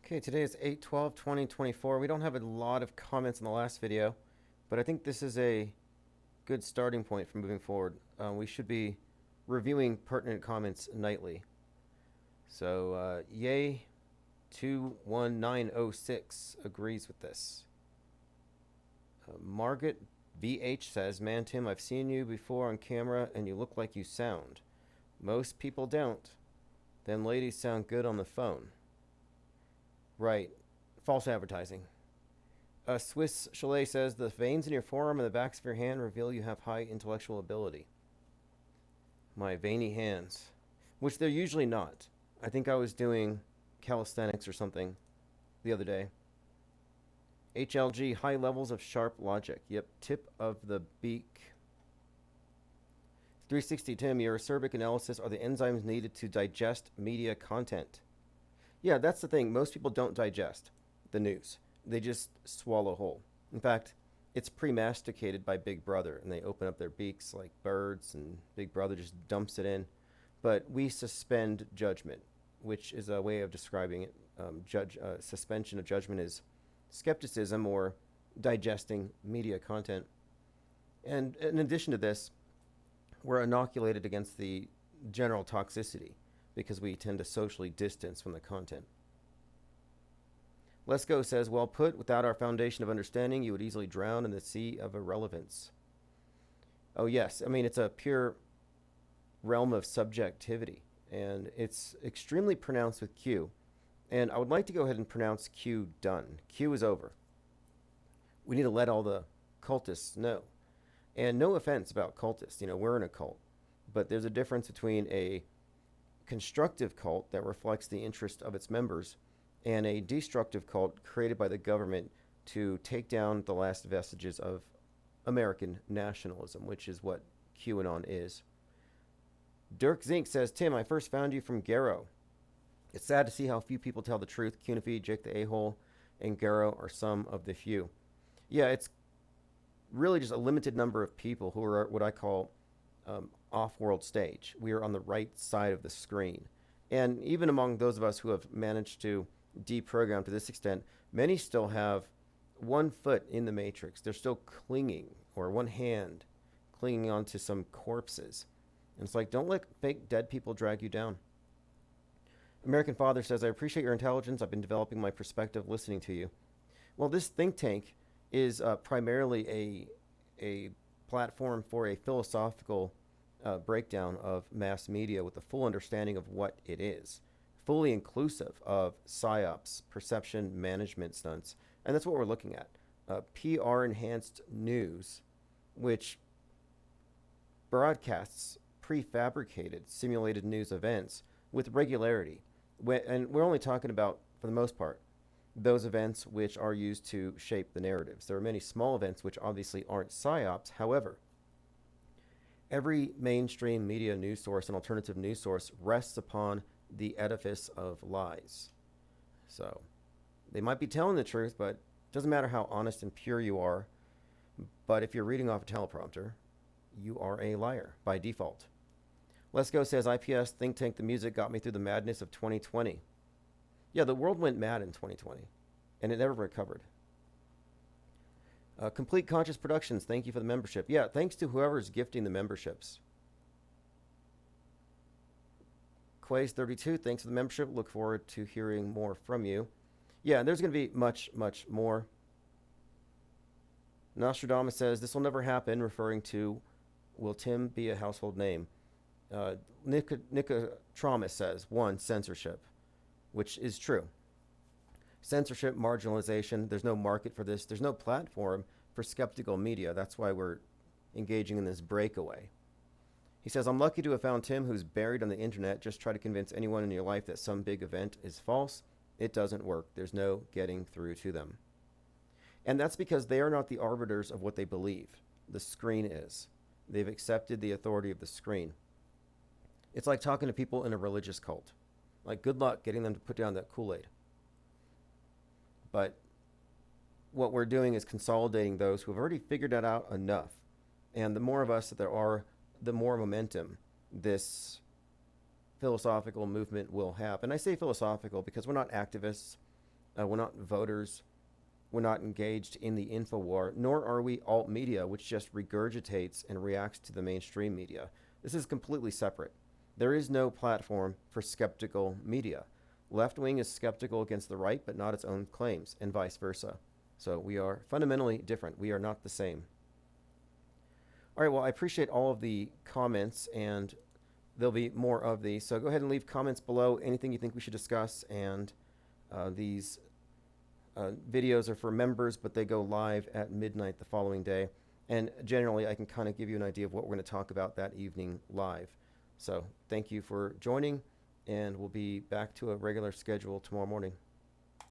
Okay, today is 8/12/2024. We don't have a lot of comments in the last video, but I think this is a good starting point for moving forward. We should be reviewing pertinent comments nightly. So, Yay 21906 agrees with this. Margaret VH says, "Man, Tim, I've seen you before on camera and you look like you sound. Most people don't. Them ladies sound good on the phone." Right. False advertising. Swiss Chalet says, "The veins in your forearm and the backs of your hand reveal you have high intellectual ability." My veiny hands. Which they're usually not. I think I was doing calisthenics or something the other day. HLG, high levels of sharp logic. Yep, tip of the beak. 360 Tim, your acerbic analysis are the enzymes needed to digest media content. Yeah, that's the thing. Most people don't digest the news. They just swallow whole. In fact, it's pre-masticated by Big Brother, and they open up their beaks like birds, and Big Brother just dumps it in. But we suspend judgment, which is a way of describing it. Suspension of judgment is skepticism or digesting media content. And in addition to this, we're inoculated against the general toxicity because we tend to socially distance from the content. Let's Go says, "Well put, without our foundation of understanding, you would easily drown in the sea of irrelevance." Oh yes, I mean, it's a pure realm of subjectivity, and it's extremely pronounced with Q. And I would like to go ahead and pronounce Q done. Q is over. We need to let all the cultists know. And no offense about cultists, we're in a cult. But there's a difference between a constructive cult that reflects the interest of its members and a destructive cult created by the government to take down the last vestiges of American nationalism, which is what QAnon is. Dirk Zink says, "Tim, I first found you from Garrow. It's sad to see how few people tell the truth. Cunify, Jake the A-hole, and Garrow are some of the few." Yeah, it's really just a limited number of people who are what I call Offworld Stage. We are on the right side of the screen. And even among those of us who have managed to deprogram to this extent, many still have one foot in the matrix. They're still clinging, or one hand clinging onto some corpses. And it's like, don't let fake dead people drag you down. American Father says, "I appreciate your intelligence. I've been developing my perspective listening to you." Well, this think tank is primarily a platform for a philosophical breakdown of mass media with a full understanding of what it is, fully inclusive of psyops, perception management stunts, and that's what we're looking at. PR enhanced news, which broadcasts prefabricated, simulated news events with regularity. And we're only talking about, for the most part, those events which are used to shape the narratives. There are many small events which obviously aren't psyops. However, every mainstream media news source and alternative news source rests upon the edifice of lies. So they might be telling the truth, but it doesn't matter how honest and pure you are. But if you're reading off a teleprompter, you are a liar by default. Let's Go says, "IPS think tank the music got me through the madness of 2020. Yeah, the world went mad in 2020, and it never recovered. Complete Conscious Productions, thank you for the membership. Yeah, thanks to whoever's gifting the memberships. Quays32, thanks for the membership. Look forward to hearing more from you. Yeah, there's going to be much, much more. Nostradamus says, "This will never happen," referring to, "Will Tim be a household name?" Nicotramus says, "One, censorship," which is true. Censorship, marginalization, there's no market for this. There's no platform for skeptical media. That's why we're engaging in this breakaway. He says, "I'm lucky to have found Tim, who's buried on the internet. Just try to convince anyone in your life that some big event is false. It doesn't work. There's no getting through to them." And that's because they are not the arbiters of what they believe. The screen is. They've accepted the authority of the screen. It's like talking to people in a religious cult. Like, good luck getting them to put down that Kool-Aid. But what we're doing is consolidating those who have already figured that out enough. And the more of us that there are, the more momentum this philosophical movement will have. And I say philosophical because we're not activists. We're not voters. We're not engaged in the info war, nor are we alt media, which just regurgitates and reacts to the mainstream media. This is completely separate. There is no platform for skeptical media. Left wing is skeptical against the right, but not its own claims, and vice versa. So we are fundamentally different. We are not the same. All right, well, I appreciate all of the comments, and there'll be more of these. So go ahead and leave comments below, anything you think we should discuss. And these videos are for members, but they go live at midnight the following day. And generally, I can kind of give you an idea of what we're going to talk about that evening live. So thank you for joining, and we'll be back to a regular schedule tomorrow morning.